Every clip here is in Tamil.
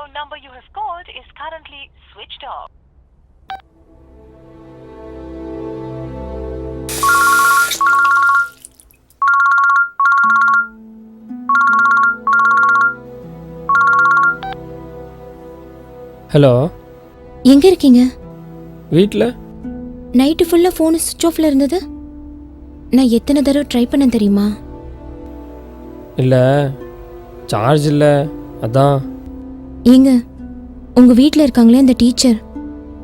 unknown number you have called is currently switched off. Hello, எங்க இருக்கீங்க? வீட்டில். நைட்டு ஃபுல்லா ஃபோன் சுவிட்ச் ஆஃப்ல இருந்தது. நான் எத்தனை தடவை ட்ரை பண்ண தெரியுமா? இல்லை, சார்ஜ் இல்லை, அதான். ஏங்க, உங்க வீட்டில் இருக்காங்களே அந்த டீச்சர்,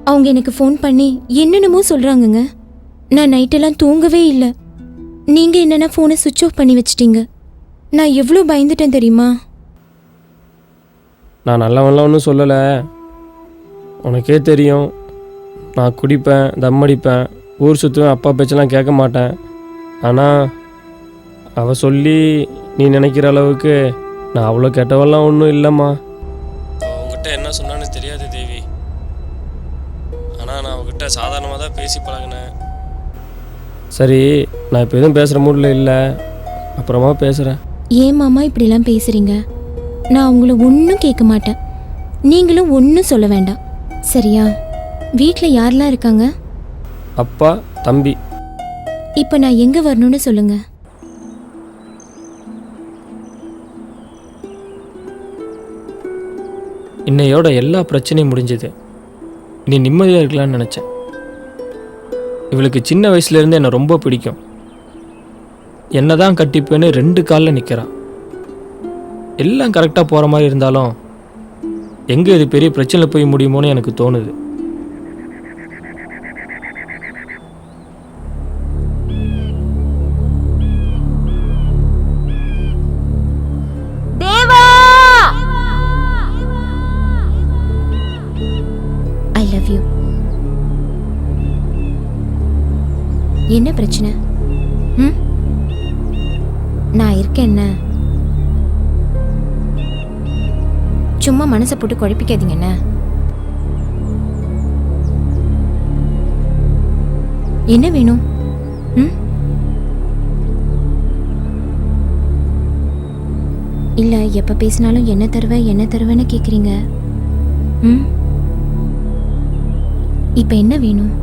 அவங்க எனக்கு ஃபோன் பண்ணி என்னென்னமோ சொல்றாங்கங்க. நான் நைட்டெல்லாம் தூங்கவே இல்லை. நீங்க என்னென்ன ஃபோனை சுவிட்ச் ஆஃப் பண்ணி வச்சிட்டீங்க. நான் எவ்வளோ பயந்துட்டேன் தெரியுமா? நான் நல்லவன்லாம் ஒன்றும் சொல்லலை. உனக்கே தெரியும், நான் குடிப்பேன், தம் அடிப்பேன், ஊர் சுற்றுவேன், அப்பா பேச்செல்லாம் கேட்க மாட்டேன். ஆனால் அவள் சொல்லி நீ நினைக்கிற அளவுக்கு நான் அவ்வளோ கெட்டவெல்லாம் ஒன்றும் இல்லைம்மா. அவங்ககிட்ட என்ன சொன்னான்னு தெரியாது தேவி. ஆனால் நான் அவகிட்ட சாதாரணமாக தான் பேசி பழகினேன். சரி, நான் இப்போ எதுவும் பேசுகிற மூடில் இல்லை, அப்புறமா பேசுகிறேன். ஏன் மாமா இப்படிலாம் பேசுறீங்க? நான் உங்களை ஒன்றும் கேட்க மாட்டேன், நீங்களும் ஒன்றும் சொல்ல வேண்டாம், சரியா? வீட்டில் யாரெல்லாம் இருக்காங்க? அப்பா, தம்பி. இப்போ நான் எங்கே வரணும்னு சொல்லுங்க. இன்னையோட எல்லா பிரச்சனையும் முடிஞ்சது. நீ நிம்மதியாக இருக்கலான்னு நினச்சேன். இவளுக்கு சின்ன வயசுலேருந்து என்னை ரொம்ப பிடிக்கும். என்ன தான் கட்டிப்பேன்னு 2 காலில் நிற்கிறான். எல்லாம் கரெக்டாக போகிற மாதிரி இருந்தாலும் எங்கே இது பெரிய பிரச்சனை போய் முடியுமோன்னு எனக்கு தோணுது. I love you. என்ன பிரச்சனை? நான் இருக்கேன். என்ன சும்மா மனசை போட்டு குழப்பிக்காதீங்க. என்ன வேணும்? இல்ல, எப்ப பேசினாலும் என்ன தருவேன்னு கேக்குறீங்க. இப்ப என்ன வேணும்?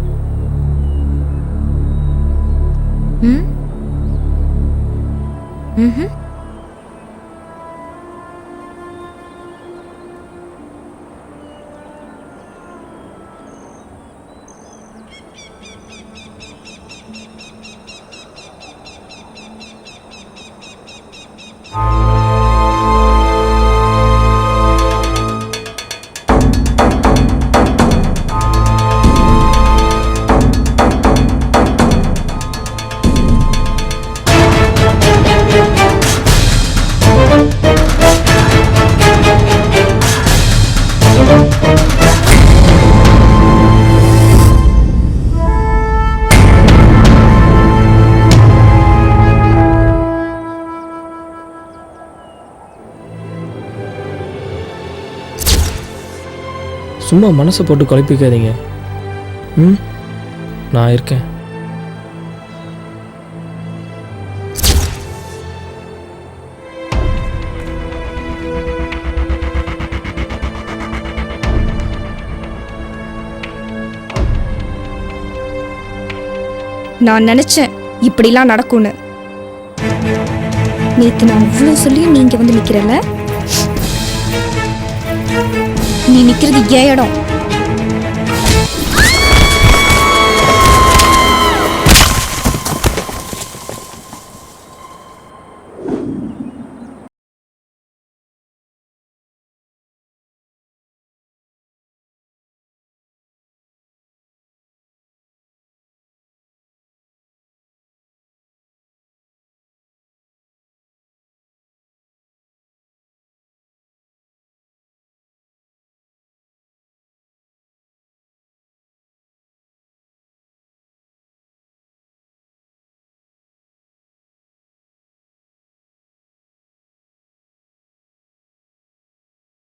சும்மா மனசை போட்டு குழப்பிக்காதீங்க. நான் இருக்கேன். நான் நினைச்சேன் இப்படிலாம் நடக்கும்னு. நேத்து நான் இவ்வளோ சொல்லியும் நீங்க வந்து நிக்கிறல. நீ நிக்கிறது ஏன் இடம்?